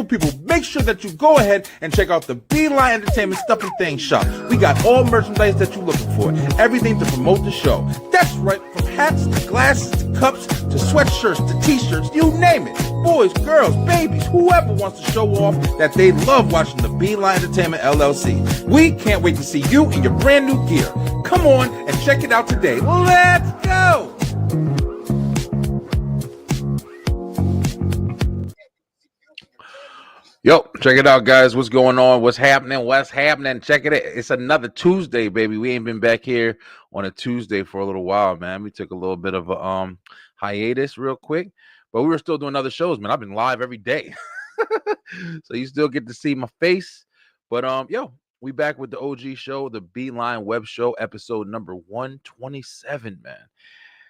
People, make sure that you go ahead and check out the Beeline Entertainment Stuff and Things shop. We got all merchandise that you're looking for. Everything to promote the show. That's right, from hats to glasses to cups to sweatshirts to t-shirts, you name it. Boys, girls, babies, whoever wants to show off that they love watching the Beeline Entertainment LLC. We can't wait to see you in your brand new gear. Come on and check it out today. Let's go! Yo, check it out, guys. What's going on? What's happening? Check it out. It's another Tuesday, baby. We ain't been back here on a Tuesday for a little while, man. We took a little bit of a hiatus real quick, but we were still doing other shows, man. I've been live every day. So you still get to see my face. But yo, we back with the OG show, the Beeline Web Show, episode number 127, man.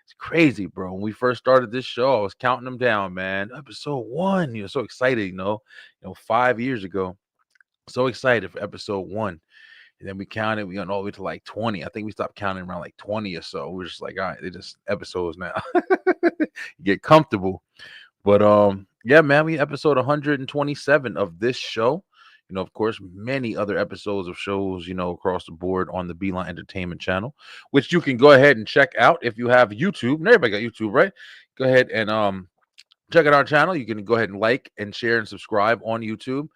It's crazy, bro. When we first started this show, I was counting them down, man. Episode 1, so excited, you know, 5 years ago. So excited for episode 1. And then we counted, we went all the way to like 20. I think we stopped counting around like 20 or so. We were just like, all right, they're just episodes now. Get comfortable. But yeah, man, we episode 127 of this show. Of course, many other episodes of shows, across the board on the Beeline Entertainment channel, which you can go ahead and check out if you have YouTube. And everybody got YouTube, right? Go ahead and check out our channel. You can go ahead and like and share and subscribe on YouTube.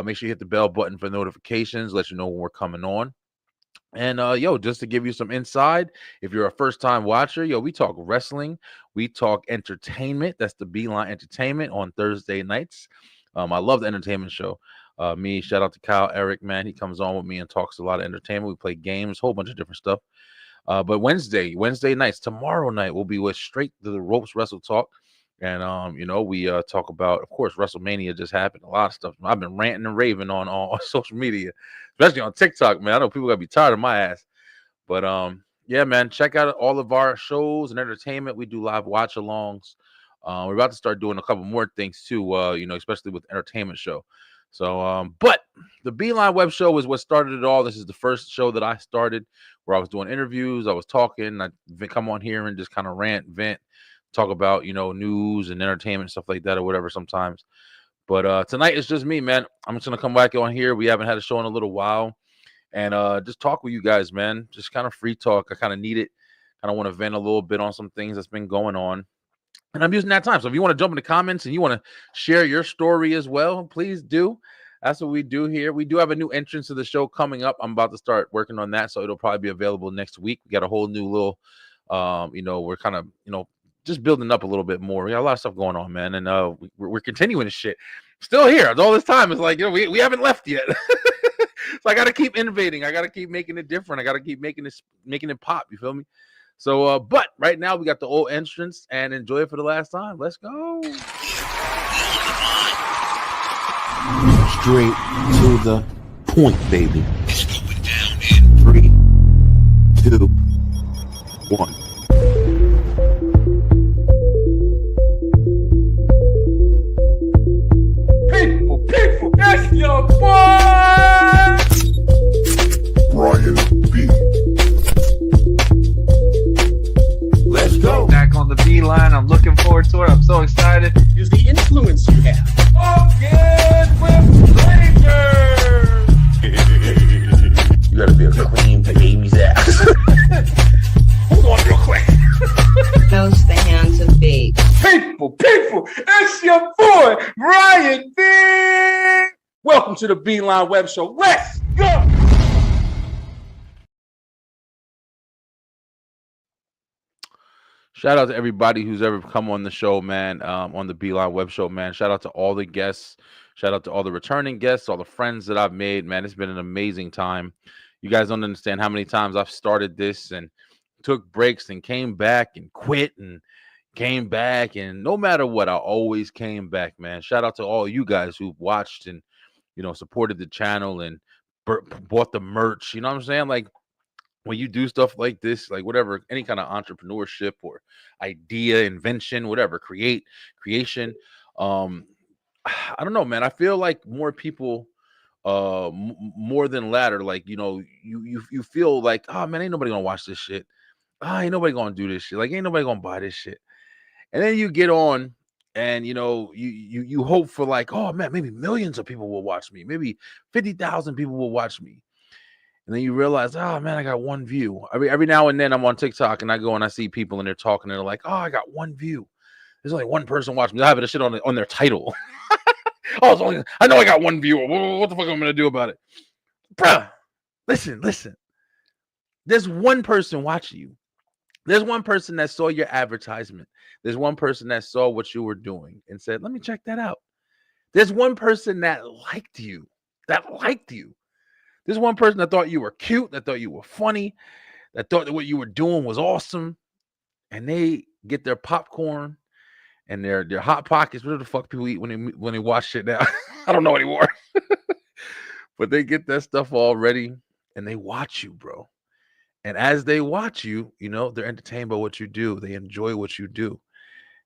Make sure you hit the bell button for notifications, let you know when we're coming on. And yo, just to give you some insight, if you're a first-time watcher, we talk wrestling, we talk entertainment. That's the Beeline Entertainment on Thursday nights. I love the entertainment show. Shout out to Kyle Eric, man. He comes on with me and talks a lot of entertainment. We play games, a whole bunch of different stuff. But Wednesday nights, tomorrow night, we'll be with Straight to the Ropes Wrestle Talk. And, we talk about, of course, WrestleMania just happened. A lot of stuff. I've been ranting and raving on social media, especially on TikTok, man. I know people got to be tired of my ass. But, yeah, man, check out all of our shows and entertainment. We do live watch-alongs. We're about to start doing a couple more things, too, especially with the entertainment show. So, but the Beeline Web Show is what started it all. This is the first show that I started where I was doing interviews. I was talking. I come on here and just kind of rant, vent, talk about, news and entertainment, stuff like that or whatever sometimes. But tonight it's just me, man. I'm just going to come back on here. We haven't had a show in a little while. And just talk with you guys, man. Just kind of free talk. I kind of need it. Kind of want to vent a little bit on some things that's been going on. And I'm using that time. So if you want to jump in the comments and you want to share your story as well, please do. That's what we do here. We do have a new entrance to the show coming up. I'm about to start working on that. So it'll probably be available next week. We got a whole new little, we're kind of, just building up a little bit more. We got a lot of stuff going on, man. And we're continuing this shit. Still here. All this time. It's like, we haven't left yet. So I got to keep innovating. I got to keep making it different. I got to keep making it pop. You feel me? So, but right now we got the old entrance and enjoy it for the last time. Let's go. Straight to the point, baby. It's going down in 3, 2, 1. People, that's your boy! Brian B. Let's go. Back on the Beeline. I'm looking forward to it. I'm so excited. Is the influence you have. Again with flavor! You gotta be a queen to baby's ass. Hold on real quick. Knows the hands of B. People, it's your boy, Brian B. Welcome to the Beeline Web Show. Let's go! Shout out to everybody who's ever come on the show, man, on the Beeline Web Show, man. Shout out to all the guests. Shout out to all the returning guests, all the friends that I've made, man. It's been an amazing time. You guys don't understand how many times I've started this and took breaks and came back and quit and came back. And no matter what, I always came back, man. Shout out to all you guys who watched and, supported the channel and bought the merch. You know what I'm saying? Like, when you do stuff like this, like whatever, any kind of entrepreneurship or idea, invention, whatever, creation, I don't know, man. I feel like more people, more than latter, like, you feel like, oh man, ain't nobody gonna watch this shit. Ain't nobody gonna do this shit. Like, ain't nobody gonna buy this shit. And then you get on And you hope for like, oh man, maybe millions of people will watch me, maybe 50,000 people will watch me. And then you realize, oh man, I got one view. Every now and then I'm on TikTok and I go and I see people and they're talking and they're like, oh, I got one view. There's only one person watching me. I have it shit on their title. I know I got one viewer. What the fuck am I gonna do about it? Bruh, listen. There's one person watching you. There's one person that saw your advertisement. There's one person that saw what you were doing and said, let me check that out. There's one person that liked you. There's one person that thought you were cute, that thought you were funny, that thought that what you were doing was awesome. And they get their popcorn and their hot pockets. What the fuck people eat when they watch shit now? I don't know anymore. But they get that stuff all ready and they watch you, bro. And as they watch you, they're entertained by what you do. They enjoy what you do.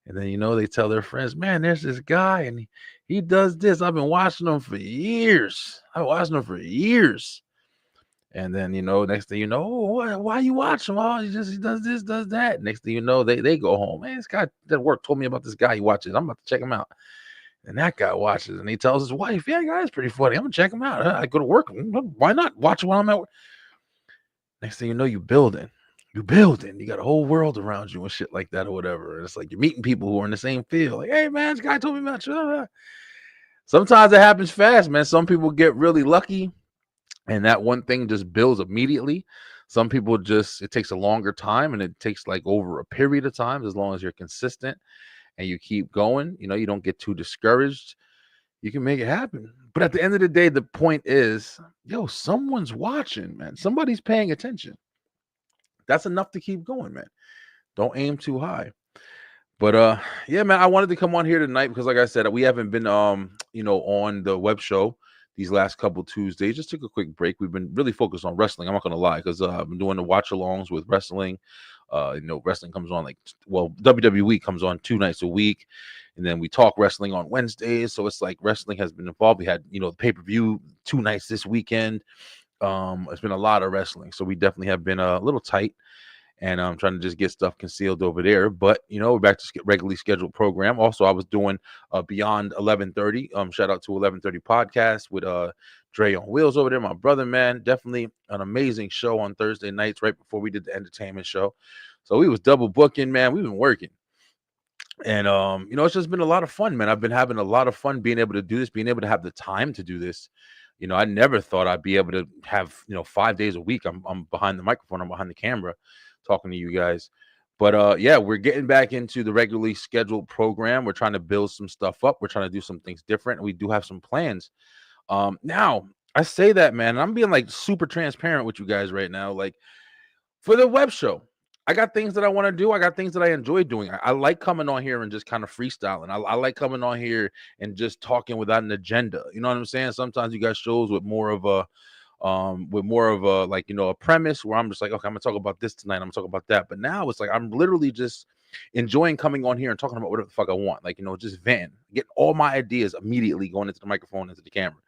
And then, they tell their friends, man, there's this guy and he does this. I've been watching him for years. And then, next thing you know, oh, why you watch him? Oh, he does this, does that. Next thing you know, they go home. Man, this guy that work told me about this guy he watches. I'm about to check him out. And that guy watches and he tells his wife, yeah, guy's pretty funny. I'm going to check him out. I go to work. Why not watch him while I'm at work? Next thing you know, you building. You got a whole world around you and shit like that or whatever. And it's like you're meeting people who are in the same field. Like, hey, man, this guy told me about you. Sometimes it happens fast, man. Some people get really lucky and that one thing just builds immediately. Some people it takes a longer time and it takes like over a period of time. As long as you're consistent and you keep going, you don't get too discouraged. You can make it happen. But at the end of the day, the point is, someone's watching, man. Somebody's paying attention. That's enough to keep going, man. Don't aim too high. But yeah, man, I wanted to come on here tonight because, like I said, we haven't been on the web show these last couple Tuesdays. Just took a quick break. We've been really focused on wrestling. I'm not gonna lie, because I've been doing the watch alongs with wrestling. Wrestling comes on WWE comes on 2 nights a week, and then we talk wrestling on Wednesdays. So it's like wrestling has been involved. We had the pay-per-view 2 nights this weekend. It's been a lot of wrestling, so we definitely have been a little tight, and I'm trying to just get stuff concealed over there. But we're back to regularly scheduled program. Also, I was doing Beyond 11:30. Shout out to 11:30 podcast with Dre on Wheels over there, my brother, man. Definitely an amazing show on Thursday nights, right before we did the entertainment show. So we was double booking, man. We've been working. And it's just been a lot of fun, man. I've been having a lot of fun being able to do this, being able to have the time to do this. I never thought I'd be able to have 5 days a week. I'm behind the microphone, I'm behind the camera, talking to you guys. But yeah, we're getting back into the regularly scheduled program. We're trying to build some stuff up. We're trying to do some things different. And we do have some plans. Now I say that, man, and I'm being like super transparent with you guys right now. Like for the web show, I got things that I want to do. I got things that I enjoy doing. I like coming on here and just kind of freestyling. I like coming on here and just talking without an agenda. You know what I'm saying? Sometimes you got shows with more of a like, a premise where I'm just like, okay, I'm gonna talk about this tonight. I'm gonna talk about that. But now it's like I'm literally just enjoying coming on here and talking about whatever the fuck I want. Like, just get all my ideas immediately going into the microphone, into the camera.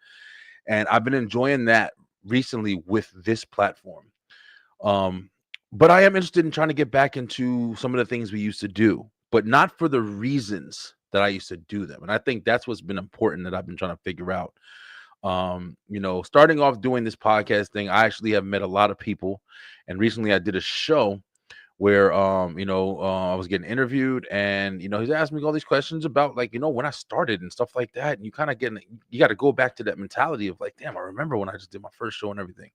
And I've been enjoying that recently with this platform. But I am interested in trying to get back into some of the things we used to do, but not for the reasons that I used to do them. And I think that's what's been important that I've been trying to figure out. Starting off doing this podcast thing, I actually have met a lot of people. And recently I did a show where, I was getting interviewed and, he's asking me all these questions about like, when I started and stuff like that. And you kind of you got to go back to that mentality of like, damn, I remember when I just did my first show and everything.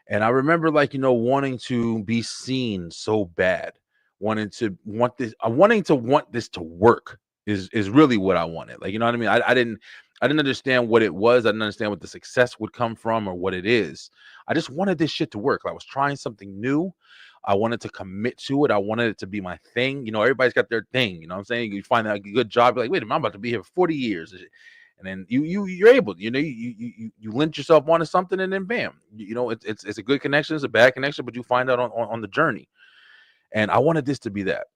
And I remember like, wanting to be seen so bad, wanting to want this to work is really what I wanted. Like, you know what I mean? I didn't understand what it was. I didn't understand what the success would come from or what it is. I just wanted this shit to work. I was trying something new. I wanted to commit to it. I wanted it to be my thing. Everybody's got their thing. You know what I'm saying? You find that a good job. You're like, wait a minute, I'm about to be here for 40 years. And then you're able, you link yourself onto something, and then bam, it's a good connection, it's a bad connection, but you find out on the journey. And I wanted this to be that.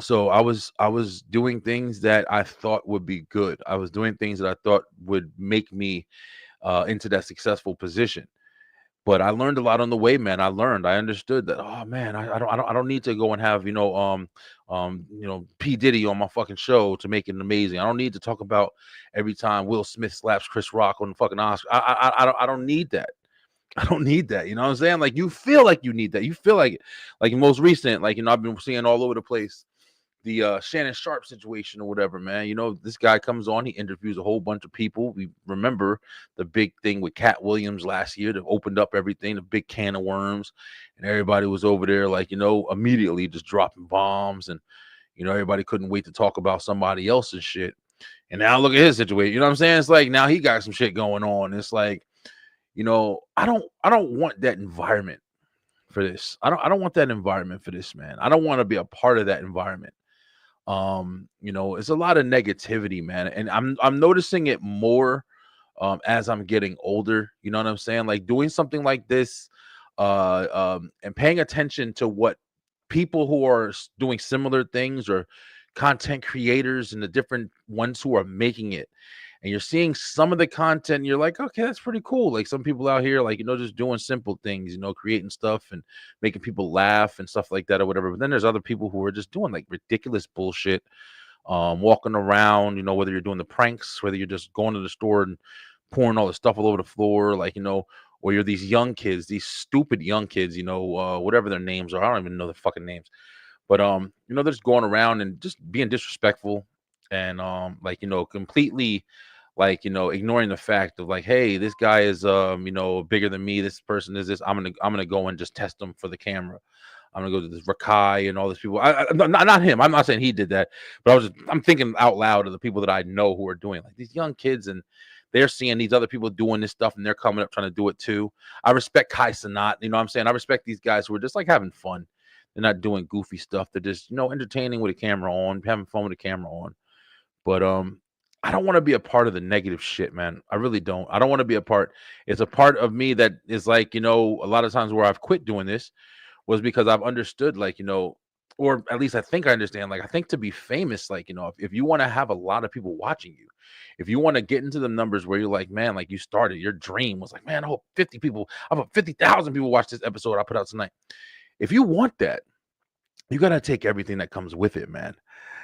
So I was doing things that I thought would be good. I was doing things that I thought would make me into that successful position. But I learned a lot on the way, man. I understood that. Oh man, I don't need to go and have P Diddy on my fucking show to make it amazing. I don't need to talk about every time Will Smith slaps Chris Rock on the fucking Oscar. I don't need that. I don't need that. You know what I'm saying? Like you feel like you need that. You feel like most recent, like I've been seeing all over the place the Shannon Sharp situation or whatever, man. This guy comes on, he interviews a whole bunch of people. We remember the big thing with Cat Williams last year that opened up everything, the big can of worms, and everybody was over there, like, immediately just dropping bombs, and everybody couldn't wait to talk about somebody else's shit. And now look at his situation. You know what I'm saying? It's like now he got some shit going on. It's like, I don't want that environment for this. I don't want that environment for this, man. I don't want to be a part of that environment. It's a lot of negativity, man, and I'm noticing it more as I'm getting older. You know what I'm saying? Like doing something like this, and paying attention to what people who are doing similar things, or content creators and the different ones who are making it, and you're seeing some of the content, and you're like, okay, that's pretty cool. Like some people out here, like, just doing simple things, creating stuff and making people laugh and stuff like that or whatever. But then there's other people who are just doing like ridiculous bullshit, walking around, whether you're doing the pranks, whether you're just going to the store and pouring all the stuff all over the floor, like, or you're these young kids, these stupid young kids, whatever their names are. I don't even know their fucking names. But they're just going around and just being disrespectful, and like, completely, like, ignoring the fact of like, hey, this guy is bigger than me. This person is this. I'm gonna go and just test them for the camera. I'm gonna go to this Rakai and all these people. Not him. I'm not saying he did that, but I'm thinking out loud of the people that I know who are doing, like, these young kids, and they're seeing these other people doing this stuff, and they're coming up trying to do it too. I respect Kai Sanat. You know what I'm saying? I respect these guys who are just like having fun. They're not doing goofy stuff. They're just, entertaining with a camera on, having fun with a camera on. But I don't want to be a part of the negative shit, man. I really don't. I don't want to be a part. It's a part of me that is like, a lot of times where I've quit doing this was because I've understood, like, or at least I think I understand. Like, I think to be famous, like, if you want to have a lot of people watching you, if you want to get into the numbers where you're like, man, like you started, your dream was like, man, I hope 50,000 people watch this episode I put out tonight. If you want that, you gotta take everything that comes with it, man.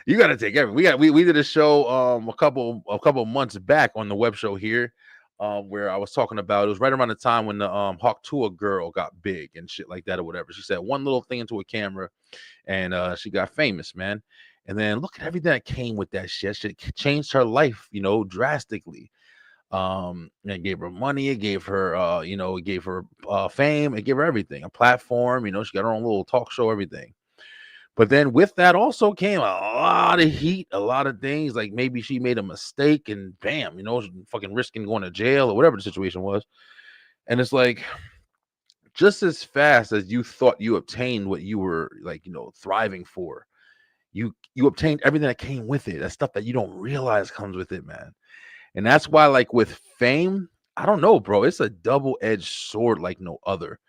You gotta take everything. We did a show a couple months back on the web show here, where I was talking about, it was right around the time when the Hawk Tua girl got big and shit like that or whatever. She said one little thing into a camera, and she got famous, man. And then look at everything that came with that shit. Shit changed her life, drastically. It gave her money, it gave her it gave her fame, it gave her everything, a platform. She got her own little talk show, everything. But then with that also came a lot of heat, a lot of things, like maybe she made a mistake and bam, fucking risking going to jail or whatever the situation was. And it's like, just as fast as you thought you obtained what you were, like, thriving for, you obtained everything that came with it. That stuff that you don't realize comes with it, man. And that's why, like, with fame, I don't know, bro, it's a double-edged sword like no other,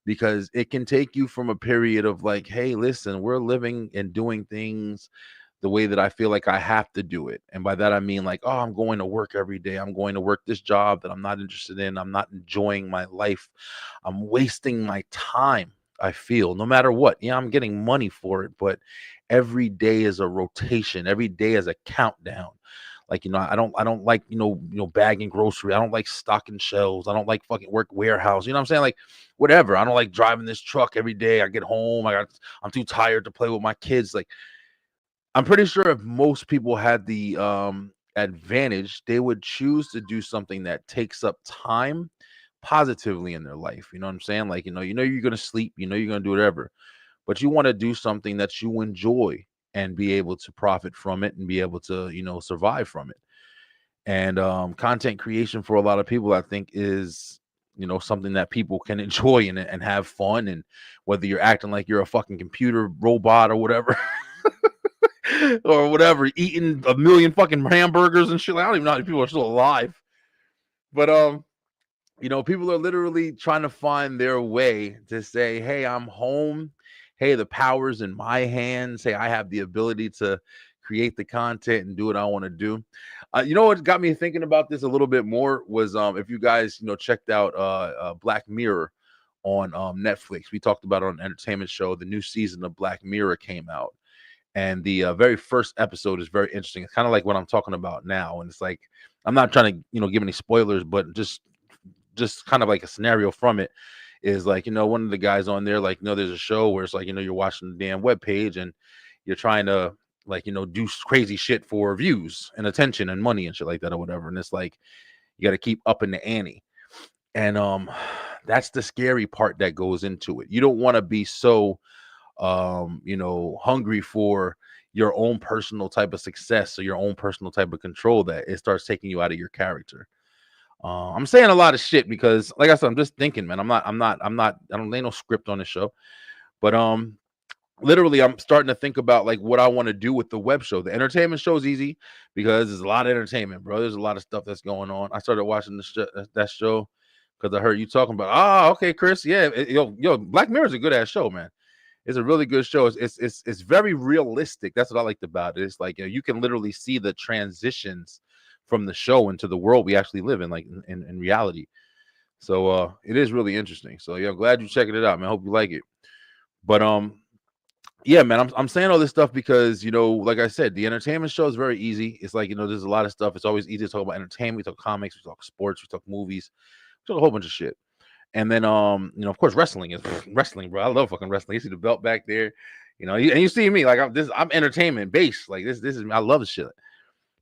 because it can take you from a period of like, hey, listen, we're living and doing things the way that I feel like I have to do it. And by that, I mean like, oh, I'm going to work every day. I'm going to work this job that I'm not interested in. I'm not enjoying my life. I'm wasting my time. I feel, no matter what. Yeah, I'm getting money for it, but every day is a rotation. Every day is a countdown. Like, I don't like, bagging grocery. I don't like stocking shelves. I don't like fucking work warehouse. You know what I'm saying? Like, whatever. I don't like driving this truck every day. I get home. I'm too tired to play with my kids. Like, I'm pretty sure if most people had the advantage, they would choose to do something that takes up time positively in their life. You know what I'm saying? Like, you're gonna sleep, you're gonna do whatever, but you want to do something that you enjoy and be able to profit from it and be able to, survive from it. And content creation for a lot of people, I think, is, something that people can enjoy and have fun. And whether you're acting like you're a fucking computer robot or whatever, or whatever, eating a million fucking hamburgers and shit. Like, I don't even know how people are still alive. But people are literally trying to find their way to say, hey, I'm home. Hey, the power's in my hands. Hey, I have the ability to create the content and do what I want to do. What got me thinking about this a little bit more was if you guys checked out Black Mirror on Netflix. We talked about it on an entertainment show. The new season of Black Mirror came out, and the very first episode is very interesting. It's kind of like what I'm talking about now, and it's like I'm not trying to give any spoilers, but just kind of like a scenario from it is like one of the guys on there, like there's a show where it's like you're watching the damn web page and you're trying to like do crazy shit for views and attention and money and shit like that or whatever, and it's like you got to keep upping the ante. And that's the scary part that goes into it. You don't want to be so hungry for your own personal type of success or your own personal type of control that it starts taking you out of your character. I'm saying a lot of shit because, like I said, I'm just thinking, man. I don't lay no script on this show, but literally, I'm starting to think about like what I want to do with the web show. The entertainment show is easy because there's a lot of entertainment, bro. There's a lot of stuff that's going on. I started watching that show because I heard you talking about. Oh, okay, Chris. Yeah, Black Mirror is a good ass show, man. It's a really good show. It's very realistic. That's what I liked about it. It's like you can literally see the transitions from the show into the world we actually live in, like in reality. So it is really interesting. So yeah, I'm glad you're checking it out, man. I hope you like it. But yeah, man, I'm saying all this stuff because like I said, the entertainment show is very easy. It's like there's a lot of stuff. It's always easy to talk about entertainment. We talk comics, we talk sports, we talk movies, we talk a whole bunch of shit. And then of course, wrestling is wrestling, bro. I love fucking wrestling. You see the belt back there, and you see me like I'm entertainment based. Like this is I love the shit.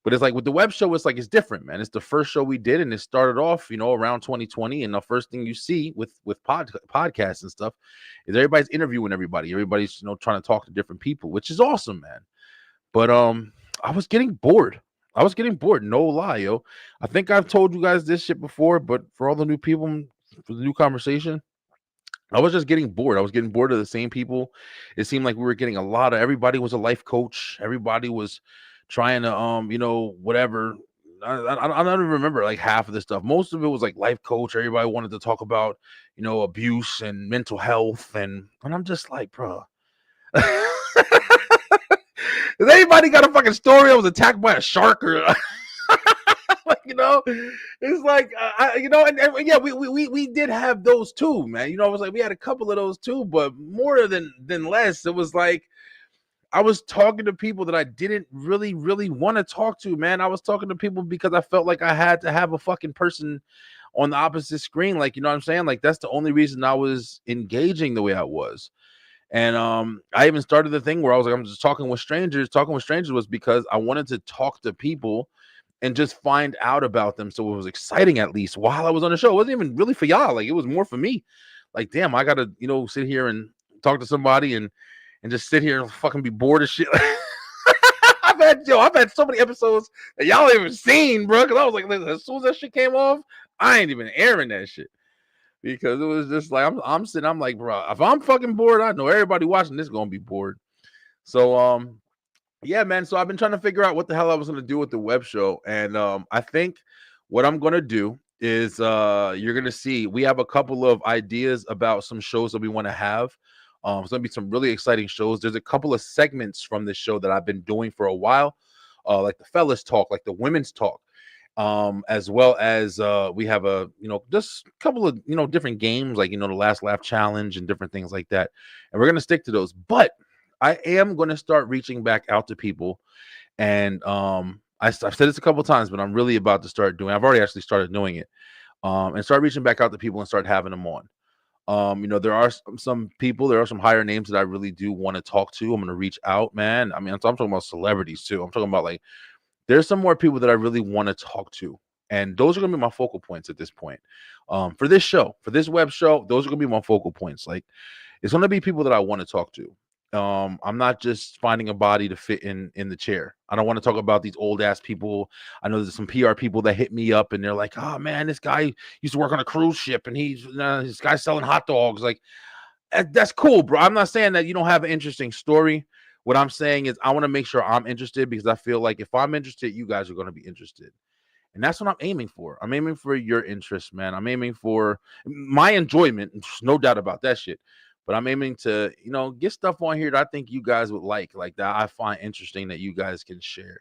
But it's like with the web show, it's like it's different, man. It's the first show we did, and it started off, around 2020. And the first thing you see with podcasts and stuff is everybody's interviewing everybody. Everybody's trying to talk to different people, which is awesome, man. But I was getting bored. No lie, yo. I think I've told you guys this shit before, but for all the new people, for the new conversation, I was just getting bored. I was getting bored of the same people. It seemed like we were getting a lot of everybody was a life coach. Everybody was trying to whatever. I don't even remember like half of this stuff. Most of it was like life coach. Everybody wanted to talk about abuse and mental health, and I'm just like, bro. Has anybody got a fucking story? I was attacked by a shark or like, it's like and yeah, we did have those too, man. It was like we had a couple of those too, but more than less. It was like I was talking to people that I didn't really want to talk to, man. I was talking to people because I felt like I had to have a fucking person on the opposite screen. Like, what I'm saying? Like, that's the only reason I was engaging the way I was. And I even started the thing where I was like, I'm just talking with strangers. Talking with strangers was because I wanted to talk to people and just find out about them. So it was exciting, at least while I was on the show. It wasn't even really for y'all. Like, it was more for me. Like, damn, I got to, sit here and talk to somebody and just sit here and fucking be bored of shit. I've had so many episodes that y'all ain't even seen, bro. Because I was like, listen, as soon as that shit came off, I ain't even airing that shit. Because it was just like I'm sitting, I'm like, bro, if I'm fucking bored, I know everybody watching this is gonna be bored. So yeah, man. So I've been trying to figure out what the hell I was gonna do with the web show. And I think what I'm gonna do is you're gonna see we have a couple of ideas about some shows that we want to have. It's gonna be some really exciting shows. There's a couple of segments from this show that I've been doing for a while, like the fellas talk, like the women's talk. As well as we have a just a couple of different games like the last laugh challenge and different things like that, and we're gonna stick to those. But I am gonna start reaching back out to people, and I've said this a couple of times, but I'm really about to start doing. I've already actually started doing it, and start reaching back out to people and start having them on. There are some people, there are some higher names that I really do want to talk to. I'm gonna reach out, man. I mean, I'm talking about celebrities too. I'm talking about like. There's some more people that I really want to talk to. And those are going to be my focal points at this point. For this show, for this web show, those are going to be my focal points. Like, it's going to be people that I want to talk to. I'm not just finding a body to fit in the chair. I don't want to talk about these old ass people. I know there's some PR people that hit me up and they're like, oh man, this guy used to work on a cruise ship and this guy's selling hot dogs. Like, that's cool, bro. I'm not saying that you don't have an interesting story. What I'm saying is I want to make sure I'm interested because I feel like if I'm interested, you guys are going to be interested. And that's what I'm aiming for. I'm aiming for your interest, man. I'm aiming for my enjoyment. No doubt about that shit. But I'm aiming to, get stuff on here that I think you guys would like that I find interesting that you guys can share.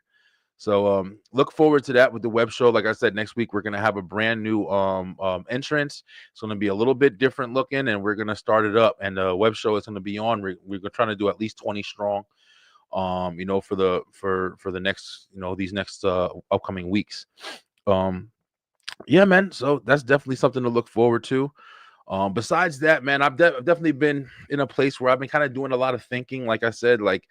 So look forward to that with the web show. Like I said, next week we're gonna have a brand new entrance. It's gonna be a little bit different looking, and we're gonna start it up. And the web show is gonna be on. We're trying to do at least 20 strong. For the next, these next upcoming weeks. Um, yeah, man. So that's definitely something to look forward to. Besides that, man, I've definitely been in a place where I've been kind of doing a lot of thinking. Like I said, like,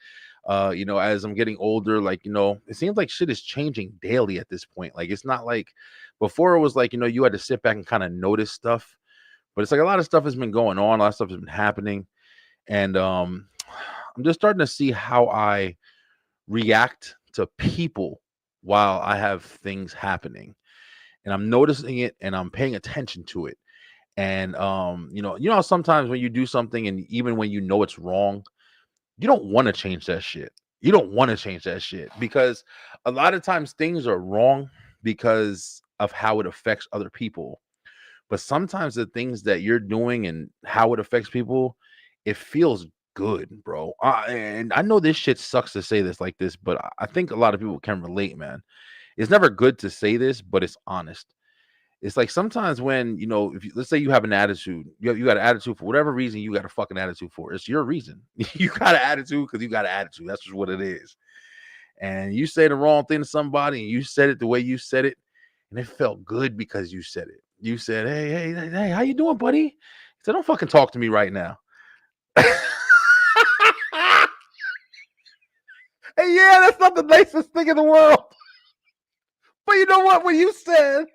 as I'm getting older, like, it seems like shit is changing daily at this point. Like, it's not like before it was like, you had to sit back and kind of notice stuff, but it's like a lot of stuff has been going on, a lot of stuff has been happening. And I'm just starting to see how I react to people while I have things happening. And I'm noticing it and I'm paying attention to it. And how sometimes when you do something and even when you know it's wrong, you don't want to change that shit. You don't want to change that shit because a lot of times things are wrong because of how it affects other people. But sometimes the things that you're doing and how it affects people, it feels good, bro. And I know this shit sucks to say this like this, but I think a lot of people can relate, man. It's never good to say this, but it's honest. It's like sometimes when, if let's say you have an attitude, you got an attitude for whatever reason you got a fucking attitude for. It's your reason. You got an attitude because you got an attitude. That's just what it is. And you say the wrong thing to somebody and you said it the way you said it, and it felt good because you said it. You said, hey, how you doing, buddy? He said, don't fucking talk to me right now. And yeah, that's not the nicest thing in the world. But you know what? When you said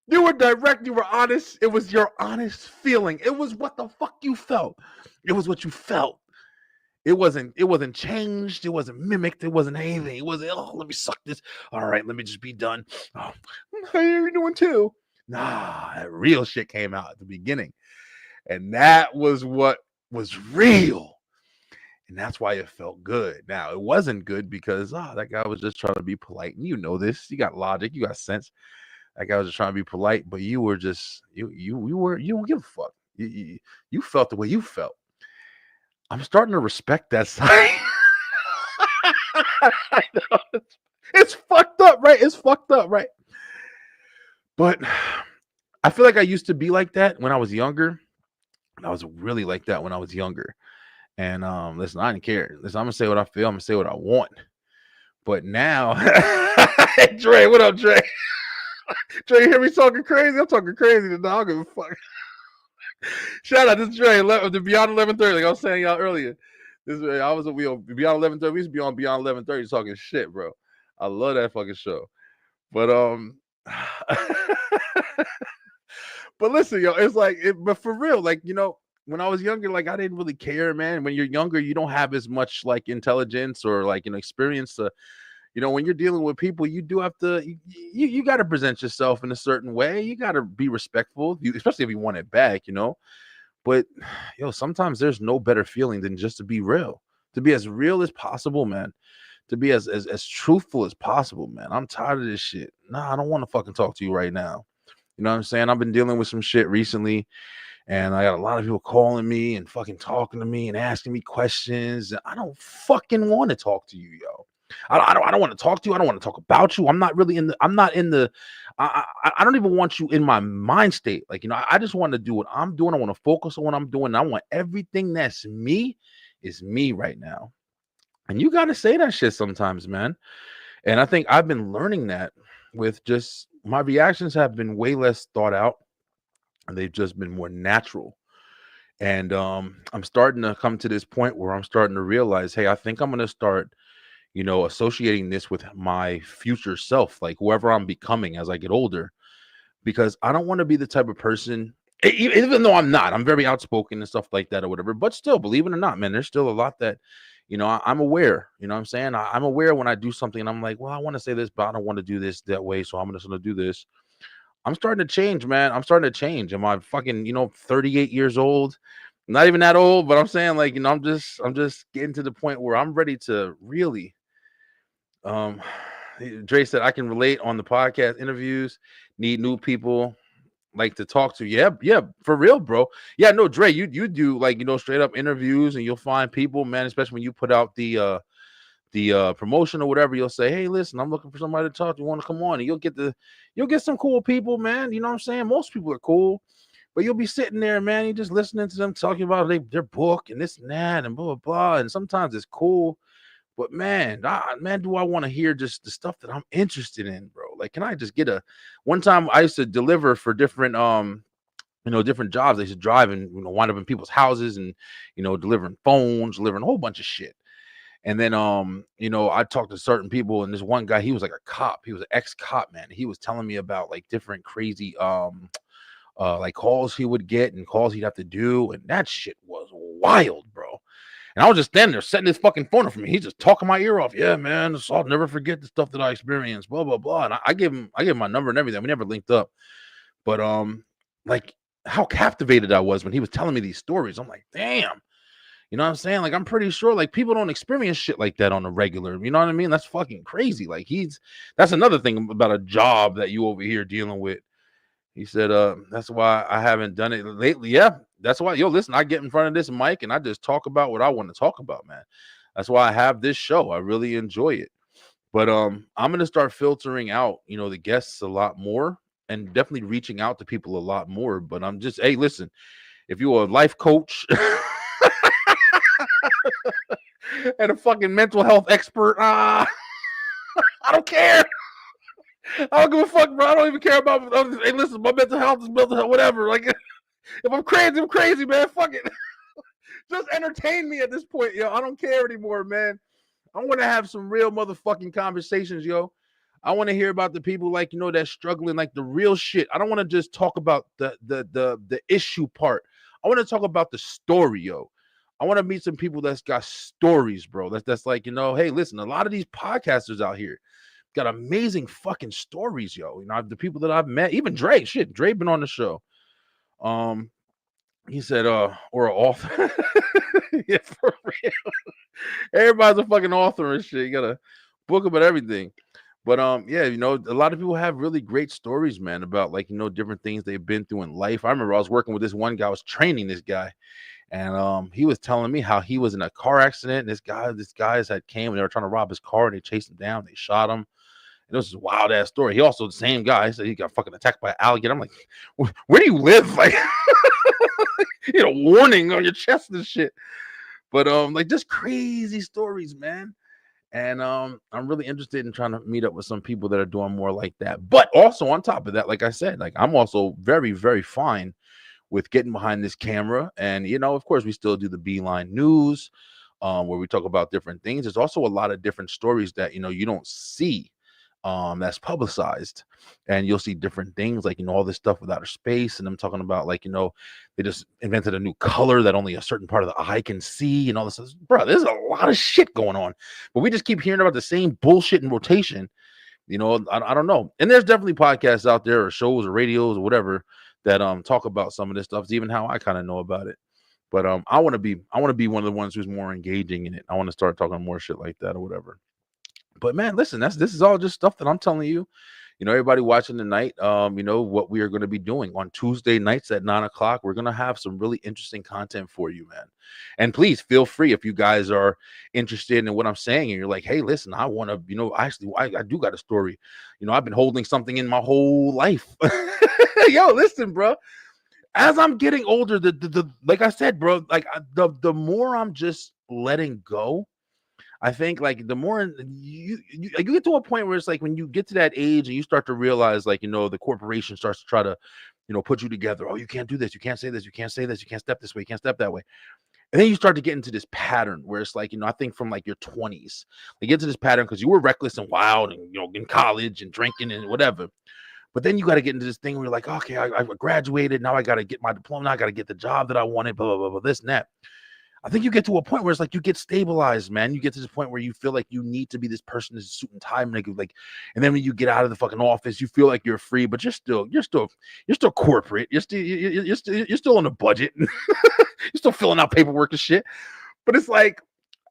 you were direct, you were honest, it was your honest feeling. It was what the fuck you felt. It was what you felt. It wasn't changed. It wasn't mimicked. It wasn't anything. It wasn't, oh, let me suck this. All right, let me just be done. Oh, how are you doing too? Nah, that real shit came out at the beginning. And that was what was real. And that's why it felt good. Now, it wasn't good because that guy was just trying to be polite. And you know this. You got logic. You got sense. That guy was just trying to be polite, but you were just you don't give a fuck. You felt the way you felt. I'm starting to respect that side. I know. It's fucked up, right? It's fucked up, right? But I feel like I used to be like that when I was younger. I was really like that when I was younger. And listen, I didn't care. Listen, I'm gonna say what I feel. I'm gonna say what I want. But now, hey, Dre, what up, Dre? Dre, you hear me talking crazy? I'm talking crazy today. I don't give a fuck. Shout out, this is Dre. The Beyond 11:30. Like I was saying y'all earlier. I was Beyond 11:30. We used to be on Beyond 11:30 talking shit, bro. I love that fucking show. But but listen, yo, it's like, but for real, like, when I was younger, like I didn't really care, man. When you're younger, you don't have as much like intelligence or like experience to, when you're dealing with people, you do have to, you got to present yourself in a certain way. You got to be respectful, especially if you want it back, But sometimes there's no better feeling than just to be real, to be as real as possible, man. To be as truthful as possible, man. I'm tired of this shit. Nah, I don't want to fucking talk to you right now. You know what I'm saying? I've been dealing with some shit recently. And I got a lot of people calling me and fucking talking to me and asking me questions. I don't fucking want to talk to you, yo. I don't want to talk to you. I don't want to talk about you. I'm not in the, I don't even want you in my mind state. Like, I just want to do what I'm doing. I want to focus on what I'm doing. I want everything that's me is me right now. And you got to say that shit sometimes, man. And I think I've been learning that with just my reactions have been way less thought out. And they've just been more natural. And I'm starting to come to this point where I'm starting to realize, hey, I think I'm going to start, associating this with my future self, like whoever I'm becoming as I get older, because I don't want to be the type of person, even though I'm not, I'm very outspoken and stuff like that or whatever, but still, believe it or not, man, there's still a lot that, I'm aware, you know what I'm saying? I'm aware when I do something and I'm like, well, I want to say this, but I don't want to do this that way. So I'm just going to do this. I'm starting to change, man. I'm starting to change. Am I fucking, 38 years old? Not even that old, but I'm saying like, I'm just getting to the point where I'm ready to really, Dre said I can relate on the podcast interviews, need new people like to talk to. Yeah, for real, bro. Yeah, no, Dre, you do like, straight up interviews and you'll find people, man, especially when you put out the the promotion or whatever, you'll say, hey, listen, I'm looking for somebody to talk to. You want to come on? And you'll get some cool people, man. You know what I'm saying? Most people are cool. But you'll be sitting there, man, you just listening to them talking about their book and this and that and blah, blah, blah. And sometimes it's cool. But man, do I want to hear just the stuff that I'm interested in, bro? Like, can I just get one time I used to deliver for different different jobs. I used to drive and wind up in people's houses and delivering phones, delivering a whole bunch of shit. And then I talked to certain people, and this one guy, he was like a cop. He was an ex-cop, man. He was telling me about like different crazy like calls he would get and calls he'd have to do, and that shit was wild, bro. And I was just standing there setting his fucking phone up for me. He's just talking my ear off. Yeah, man, I'll never forget the stuff that I experienced, blah, blah, blah. And I gave him my number and everything. We never linked up. But like how captivated I was when he was telling me these stories. I'm like, damn. You know what I'm saying? Like, I'm pretty sure like people don't experience shit like that on a regular. You know what I mean? That's fucking crazy. Like that's another thing about a job that you over here dealing with. He said, that's why I haven't done it lately. Yeah, that's why. Yo, listen, I get in front of this mic and I just talk about what I want to talk about, man. That's why I have this show. I really enjoy it. But I'm gonna start filtering out, the guests a lot more and definitely reaching out to people a lot more. But I'm just, hey, listen, if you're a life coach and a fucking mental health expert, I don't care. I don't give a fuck, bro. I don't even care about. Hey, listen, my mental health is mental health, whatever. Like, if I'm crazy, man. Fuck it. Just entertain me at this point, yo. I don't care anymore, man. I want to have some real motherfucking conversations, yo. I want to hear about the people like that's struggling, like the real shit. I don't want to just talk about the issue part. I want to talk about the story, yo. I want to meet some people that's got stories, bro. That's like hey, listen, a lot of these podcasters out here got amazing fucking stories, yo. The people that I've met, even Dre, Dre been on the show. He said, or an author. Yeah, for real. Everybody's a fucking author and shit. You got a book about everything. But yeah, a lot of people have really great stories, man, about like different things they've been through in life. I remember I was working with this one guy, I was training this guy, and he was telling me how he was in a car accident. These guys had came and they were trying to rob his car and they chased him down, they shot him. It was a wild ass story. He also, the same guy, said he got fucking attacked by an alligator. I'm like, where do you live? Like, warning on your chest and shit. But like just crazy stories, man. And I'm really interested in trying to meet up with some people that are doing more like that. But also on top of that, like I said, like I'm also very, very fine with getting behind this camera. And of course, we still do the Beeline News, where we talk about different things. There's also a lot of different stories that you don't see. That's publicized, and you'll see different things like all this stuff with outer space, and I'm talking about like they just invented a new color that only a certain part of the eye can see and all this. Bro, there's a lot of shit going on, but we just keep hearing about the same bullshit in rotation. I don't know, and there's definitely podcasts out there or shows or radios or whatever that talk about some of this stuff. It's even how I kind of know about it. But I want to be one of the ones who's more engaging in it. I want to start talking more shit like that or whatever. But man, listen, this is all just stuff that I'm telling you. Everybody watching tonight, what we are going to be doing on Tuesday nights at 9:00. We're going to have some really interesting content for you, man. And please feel free if you guys are interested in what I'm saying and you're like, hey, listen, I want to, actually, I do got a story. I've been holding something in my whole life. Yo, listen, bro. As I'm getting older, the like I said, bro, like the more I'm just letting go, I think like the more you get to a point where it's like when you get to that age and you start to realize like, the corporation starts to try to, put you together. Oh, you can't do this. You can't say this. You can't say this. You can't step this way. You can't step that way. And then you start to get into this pattern where it's like, I think from like your 20s, you get to this pattern because you were reckless and wild and, in college and drinking and whatever. But then you got to get into this thing where you're like, okay, I graduated. Now I got to get my diploma. Now I got to get the job that I wanted, blah, blah, blah, blah, this and that. I think you get to a point where it's like you get stabilized, man. You get to this point where you feel like you need to be this person in a suit and tie, like, and then when you get out of the fucking office, you feel like you're free, but you're still corporate. You're still on a budget. You're still filling out paperwork and shit. But it's like,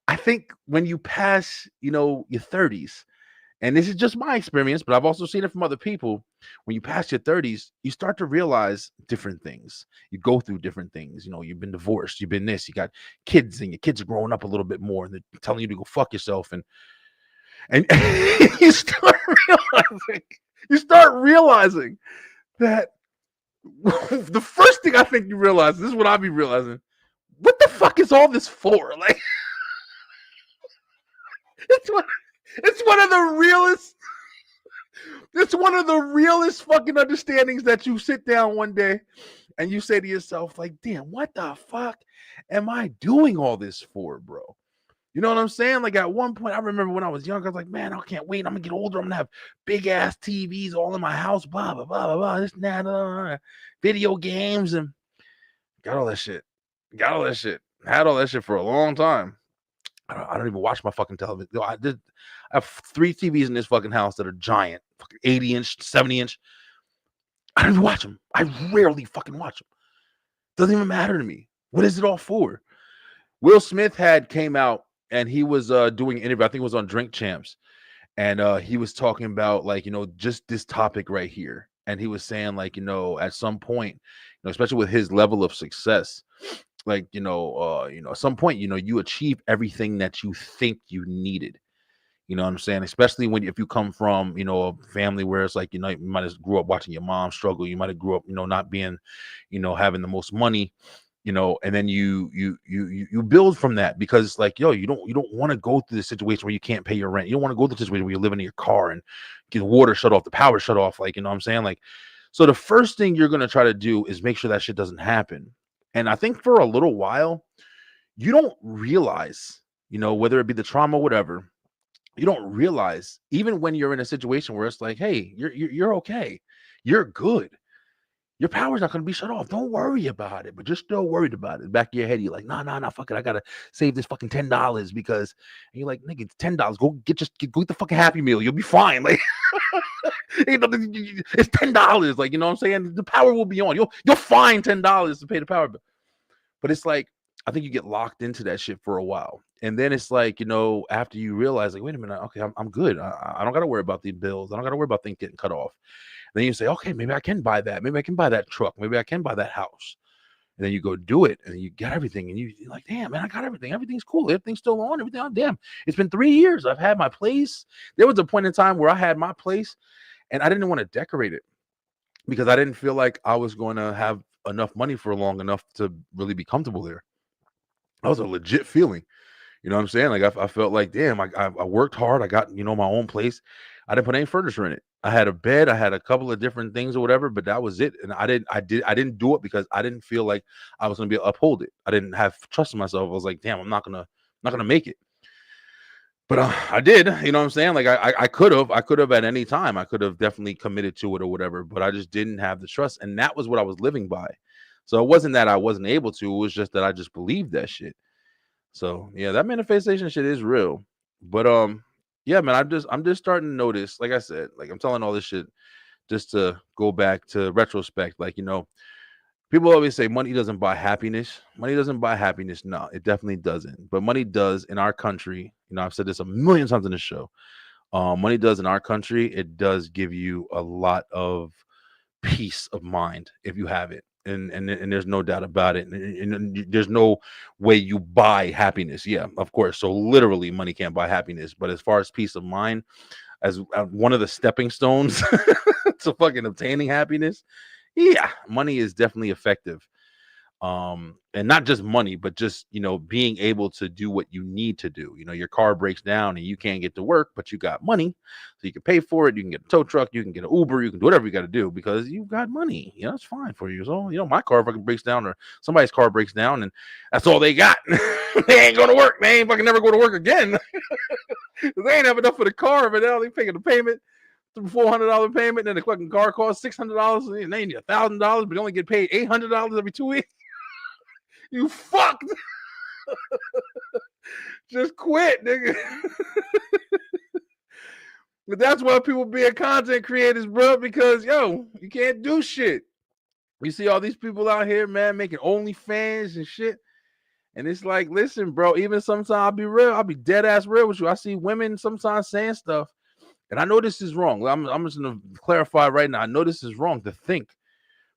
I think when you pass, your 30s, and this is just my experience, but I've also seen it from other people. When you pass your 30s, you start to realize different things. You go through different things. You know, you've been divorced, you've been this, you got kids, and your kids are growing up a little bit more, and they're telling you to go fuck yourself, and you start realizing that the first thing I think you realize, this is what I be realizing, what the fuck is all this for? Like, it's one, it's one of the realest. It's one of the realest fucking understandings that you sit down one day and you say to yourself, like, damn, what the fuck am I doing all this for, bro? You know what I'm saying? Like, at one point, I remember when I was younger, I was like, man, I can't wait. I'm gonna get older. I'm gonna have big ass TVs all in my house, blah, blah, blah, blah, blah, this and that, video games, and got all that shit. Got all that shit. Had all that shit for a long time. I don't even watch my fucking television. I have 3 TVs in this fucking house that are giant, fucking 80-inch, 70-inch. I don't even watch them. I rarely fucking watch them. Doesn't even matter to me. What is it all for? Will Smith came out and he was doing an interview. I think it was on Drink Champs, and he was talking about, like, you know, just this topic right here. And he was saying, like, you know, at some point, you know, especially with his level of success, like, you know, at some point, you know, you achieve everything that you think you needed. You know what I'm saying? Especially if you come from, you know, a family where it's like, you know, you might have grew up watching your mom struggle. You might have grew up, you know, not being, you know, having the most money, you know, and then you build from that, because, like, yo, you don't want to go through the situation where you can't pay your rent. You don't want to go through the situation where you're living in your car and get the water shut off, the power shut off. Like, you know what I'm saying? Like, so the first thing you're going to try to do is make sure that shit doesn't happen. And I think for a little while, you don't realize, you know, whether it be the trauma, whatever, you don't realize, even when you're in a situation where it's like, hey, you're okay, you're good, your power's not going to be shut off, don't worry about it, but you're still worried about it. Back of your head, you're like, nah, fuck it, I gotta save this fucking $10, because, and you're like, nigga, it's $10, go get the fucking Happy Meal, you'll be fine. Like, you know, it's $10, like, you know what I'm saying, the power will be on, you'll find $10 to pay the power bill. But it's like, I think you get locked into that shit for a while. And then it's like, you know, after you realize, like, wait a minute, okay, I'm good. I don't got to worry about the bills. I don't got to worry about things getting cut off. And then you say, okay, maybe I can buy that. Maybe I can buy that truck. Maybe I can buy that house. And then you go do it, and you get everything. And you're like, damn, man, I got everything. Everything's cool. Everything's still on. Everything on. Damn, it's been 3 years. I've had my place. There was a point in time where I had my place, and I didn't want to decorate it because I didn't feel like I was going to have enough money for long enough to really be comfortable there. That was a legit feeling. You know what I'm saying? Like, I felt like, damn, I worked hard. I got, you know, my own place. I didn't put any furniture in it. I had a bed. I had a couple of different things or whatever, but that was it. And I didn't do it because I didn't feel like I was going to be able to uphold it. I didn't have trust in myself. I was like, damn, I'm not going to make it. But I did, you know what I'm saying? Like, I could have at any time. I could have definitely committed to it or whatever, but I just didn't have the trust. And that was what I was living by. So it wasn't that I wasn't able to. It was just that I just believed that shit. So yeah, that manifestation shit is real. But yeah, man, I'm just starting to notice, like I said, like, I'm telling all this shit just to go back to retrospect. Like, you know, people always say money doesn't buy happiness. Money doesn't buy happiness. No, it definitely doesn't. But money does in our country. You know, I've said this a million times in the show. Money does in our country. It does give you a lot of peace of mind if you have it. And there's no doubt about it. And there's no way you buy happiness. Yeah, of course. So literally, money can't buy happiness. But as far as peace of mind, as one of the stepping stones to fucking obtaining happiness, yeah, money is definitely effective. And not just money, but just, you know, being able to do what you need to do. You know, your car breaks down and you can't get to work, but you got money, so you can pay for it. You can get a tow truck, you can get an Uber, you can do whatever you got to do because you got money. You know, it's fine for you. So, you know, my car fucking breaks down or somebody's car breaks down and that's all they got. They ain't going to work. They ain't fucking never go to work again. They ain't have enough for the car, but now they paying the payment. $400 payment, then the fucking car costs $600, and they need $1,000, but you only get paid $800 every 2 weeks. You fucked. Just quit, nigga. But that's why people being content creators, bro, because, yo, you can't do shit. You see all these people out here, man, making OnlyFans and shit. And it's like, listen, bro, even sometimes I'll be real. I'll be dead ass real with you. I see women sometimes saying stuff. And I know this is wrong. I'm just gonna clarify right now. I know this is wrong to think,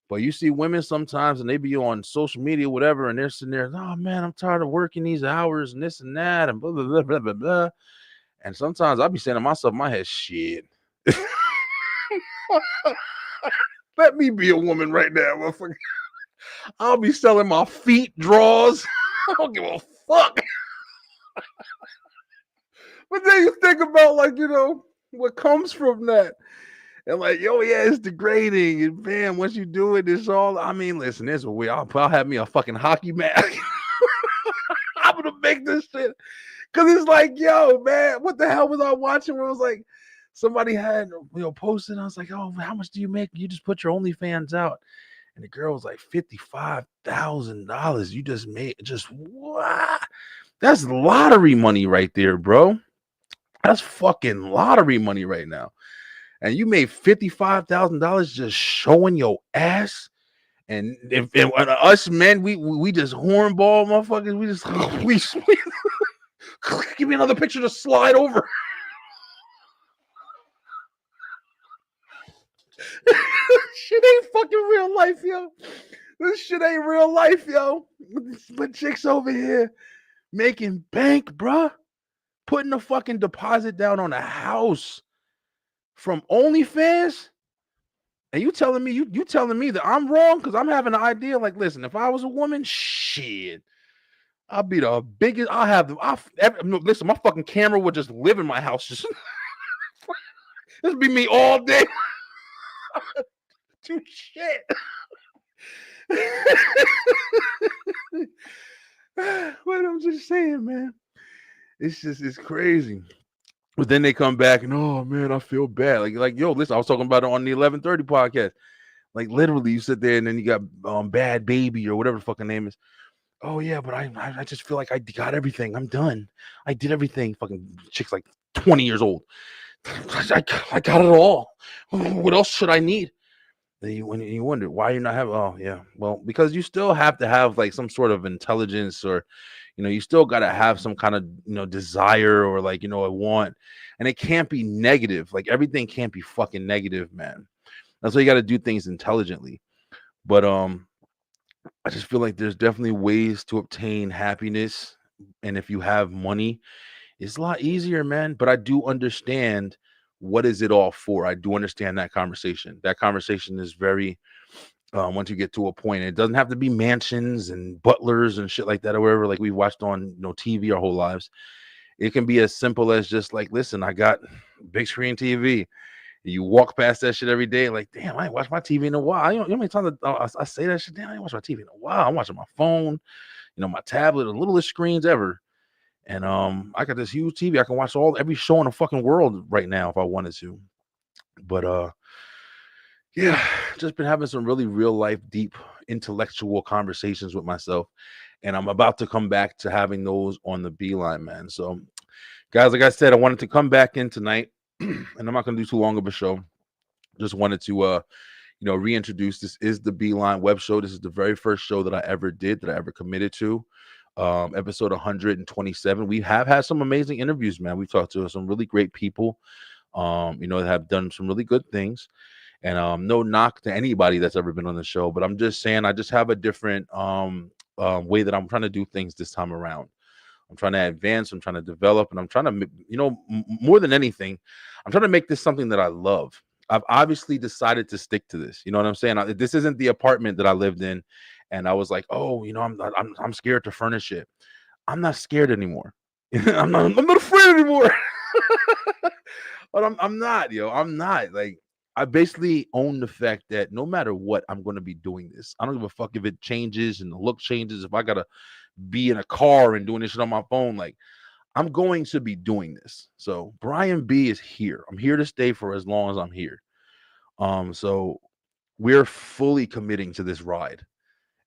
but you see women sometimes, and they be on social media, whatever, and they're sitting there, oh man, I'm tired of working these hours and this and that, and blah blah blah blah blah blah. And sometimes I'll be saying to myself in my head, shit. Let me be a woman right now, motherfucker. I'll be selling my feet draws. I don't give a fuck. But then you think about, like, what comes from that. And like, yo, yeah, it's degrading. And bam, once you do it, it's all. I mean, listen, this is weird. I'll have me a fucking hockey mask. I'm gonna make this shit. Cause it's like, yo, man, what the hell was I watching? Where it was like somebody had posted. I was like, oh, how much do you make? You just put your OnlyFans out. And the girl was like, $55,000. You just made just what? That's lottery money right there, bro. That's fucking lottery money right now. And you made $55,000 just showing your ass. And if us men, we just hornball motherfuckers. We just we give me another picture to slide over. Shit ain't fucking real life, yo. This shit ain't real life, yo. But chicks over here making bank, bruh. Putting a fucking deposit down on a house from OnlyFans. And you telling me you telling me that I'm wrong because I'm having an idea. Like, listen, if I was a woman, shit, I'll be the biggest. No, listen, my fucking camera would just live in my house. Just this be me all day. Do shit. But I'm just saying, man. It's crazy. But then they come back and, oh man, I feel bad. Like yo, listen, I was talking about it on the 1130 podcast. Like literally, you sit there and then you got Bad Baby or whatever the fucking name is. Oh yeah, but I just feel like I got everything. I'm done. I did everything. Fucking chick's like 20 years old. I got it all. What else should I need? Then you wonder why you're not having. Oh yeah, well, because you still have to have like some sort of intelligence, or you still got to have some kind of desire, or like a want, and it can't be negative. Like everything can't be fucking negative, man. That's why you got to do things intelligently. But I just feel like there's definitely ways to obtain happiness, and if you have money, it's a lot easier, man. But I do understand what is it all for. I do understand that conversation. That conversation is very once you get to a point, it doesn't have to be mansions and butlers and shit like that or whatever, like we watched on TV our whole lives. It can be as simple as just like, listen, I got big screen TV. You walk past that shit every day, like, damn, I ain't watched my TV in a while. You know how many times I say that shit? Damn, I ain't watched my TV in a while. I'm watching my phone, my tablet, the littlest screens ever. And I got this huge TV. I can watch every show in the fucking world right now if I wanted to. But yeah, just been having some really real life, deep, intellectual conversations with myself. And I'm about to come back to having those on the Beeline, man. So, guys, like I said, I wanted to come back in tonight, and I'm not going to do too long of a show. Just wanted to, reintroduce. This is the Beeline Web Show. This is the very first show that I ever did, that I ever committed to. Episode 127. We have had some amazing interviews, man. We've talked to some really great people, that have done some really good things. And no knock to anybody that's ever been on the show, but I'm just saying I just have a different way that I'm trying to do things this time around. I'm trying to advance, I'm trying to develop, and I'm trying to, more than anything, I'm trying to make this something that I love. I've obviously decided to stick to this. You know what I'm saying? This isn't the apartment that I lived in, and I was like, oh, I'm scared to furnish it. I'm not scared anymore. I'm not afraid anymore. But I'm not, I'm not. Like, I basically own the fact that no matter what, I'm going to be doing this. I don't give a fuck if it changes and the look changes. If I got to be in a car and doing this shit on my phone, like, I'm going to be doing this. So Brian B is here. I'm here to stay for as long as I'm here. So we're fully committing to this ride.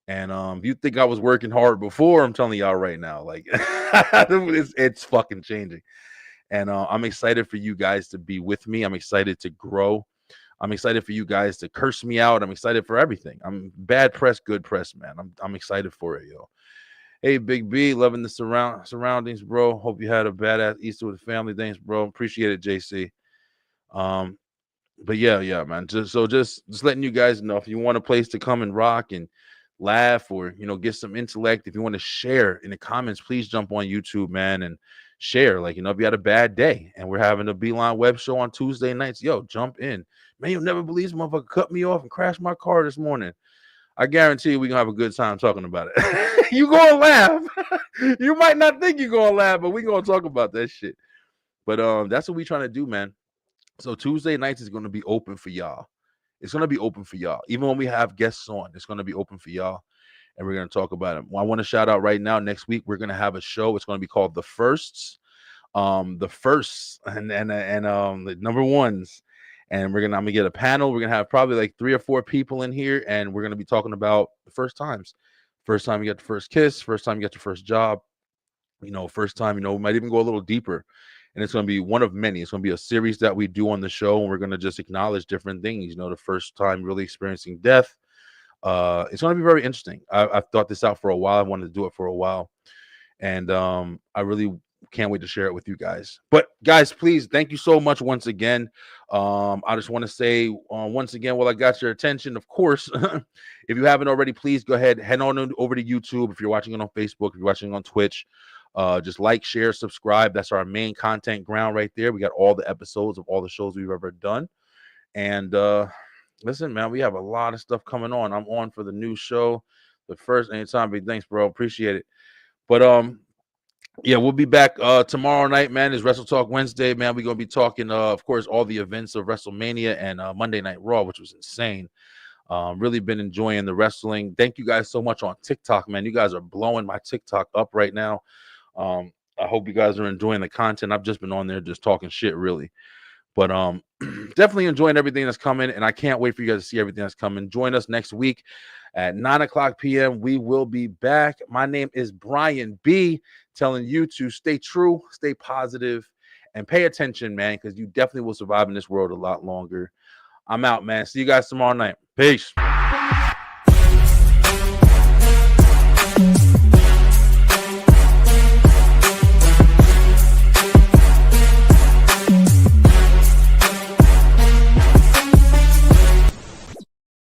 And if you think I was working hard before, I'm telling y'all right now, like it's fucking changing. And I'm excited for you guys to be with me. I'm excited to grow. I'm excited for you guys to curse me out. I'm excited for everything. I'm bad press, good press, man. I'm excited for it, yo. Hey, Big B, loving the surroundings, bro. Hope you had a badass Easter with the family. Thanks, bro. Appreciate it, JC. But yeah, man. Just letting you guys know, if you want a place to come and rock and laugh, or get some intellect, if you want to share in the comments, please jump on YouTube, man, and share. Like, if you had a bad day and we're having a Beeline Web Show on Tuesday nights, yo, jump in. Man, you'll never believe this motherfucker cut me off and crashed my car this morning. I guarantee you we're gonna have a good time talking about it. You gonna laugh. You might not think you're gonna laugh, but we're gonna talk about that shit. But that's what we trying to do, man. So Tuesday nights is gonna be open for y'all. It's gonna be open for y'all. Even when we have guests on, it's gonna be open for y'all, and we're gonna talk about it. Well, I want to shout out right now. Next week we're gonna have a show. It's gonna be called The Firsts, the firsts, and the number ones. And I'm gonna get a panel. We're gonna have probably like 3 or 4 people in here, and we're gonna be talking about the first times. First time you got the first kiss, first time you got your first job, first time, we might even go a little deeper. And it's going to be one of many. It's going to be a series that we do on the show, and we're going to just acknowledge different things. The first time really experiencing death. It's going to be very interesting. I've thought this out for a while. I wanted to do it for a while, and I really can't wait to share it with you guys. But guys, please, thank you so much once again. I just want to say once again, while I got your attention, of course, if you haven't already, please go ahead, head on over to YouTube. If you're watching it on Facebook, if you're watching it on Twitch, just like, share, subscribe. That's our main content ground right there. We got all the episodes of all the shows we've ever done. And listen, man, we have a lot of stuff coming on. I'm on for the new show. The first anytime, big thanks, bro. Appreciate it. But yeah, we'll be back tomorrow night, man. It's Wrestle Talk Wednesday, man. We're gonna be talking, of course, all the events of WrestleMania and Monday Night Raw, which was insane. Really been enjoying the wrestling. Thank you guys so much on TikTok, man. You guys are blowing my TikTok up right now. I hope you guys are enjoying the content. I've just been on there just talking shit, really. But definitely enjoying everything that's coming, and I can't wait for you guys to see everything that's coming. Join us next week at 9:00 p.m. We will be back. My name is Brian B, telling you to stay true, stay positive, and pay attention, man, because you definitely will survive in this world a lot longer. I'm out, man. See you guys tomorrow night. Peace.